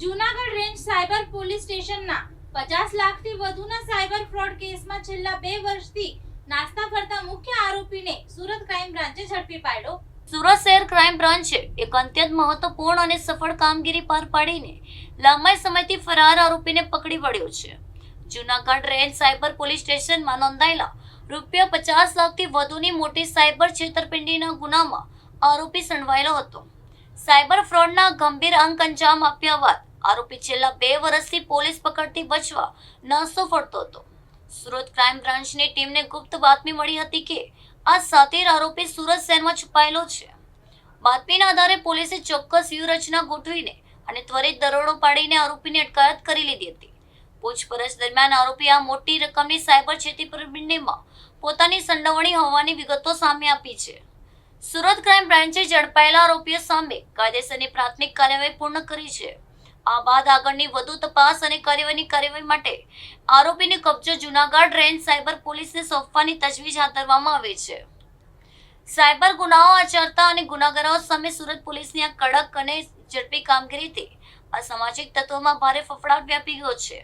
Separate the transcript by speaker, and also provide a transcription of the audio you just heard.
Speaker 1: Junagadh range cyber police સ્ટેશનના 50 લાખથી વધુના સાયબર ફ્રોડ કેસમાં છેલ્લા 2 વર્ષથી નાસ્તા ફરતા મુખ્ય આરોપીને સુરત ક્રાઇમ બ્રાન્ચે ઝડપી પાડ્યો।
Speaker 2: સુરત શહેર ક્રાઇમ બ્રાન્ચે એક અત્યંત મહત્વપૂર્ણ અને સફળ કામગીરી પાર પાડીને લાંબા સમયથી ફરાર આરોપીને પકડી પાડ્યો છે। જૂનાગઢ રેન્જ સાયબર પોલીસ સ્ટેશનમાં નોંધાયેલા રૂપિયા 50 લાખથી વધુની મોટી સાયબર છેતરપિંડીના ગુનામાં આરોપી સંડવાયેલો હતો। સાયબર ફ્રોડના ગંભીર અંક અંજામ આપ્યા બાદ આરોપી છેલ્લા 2 વર્ષથી પોલીસ પકડથી બચવા નાસ્તો ફરતો હતો। સુરત ક્રાઇમ બ્રાન્ચની ટીમને ગુપ્ત બાતમી મળી હતી કે આ સાતીર આરોપી સુરત શહેરમાં છુપાયેલો છે। બાતમીના આધારે પોલીસે ચોક્કસ વ્યૂહરચના ગોઠવીને અને ત્વરિત દરોડો પાડીને આરોપીની અટકાયત કરી લીધી હતી। પૂછપરછ દરમિયાન આરોપી આ મોટી રકમની સાયબર છેતરપિંડીમાં પોતાની સંડોવણી હોવાની વિગતો સામે આપી છે। સુરત ક્રાઇમ બ્રાન્ચે ઝડપાયેલા આરોપીઓ સામે કાયદેસરની પ્રાથમિક કાર્યવાહી પૂર્ણ કરી છે। આ બાદ આગળની વધુ તપાસ અને કાર્યવાહી માટે આરોપીનો કબજો જૂનાગઢ રેન્જ સાયબર પોલીસને સોંપવાની તજવીજ હાથ ધરવામાં આવી છે। સાયબર ગુનાઓ આચરતા અને ગુનાગારો સામે સુરત પોલીસની આ કડક અને ઝડપી કામગીરીથી અસામાજિક તત્વોમાં ભારે ફફડાટ વ્યાપી ગયો છે।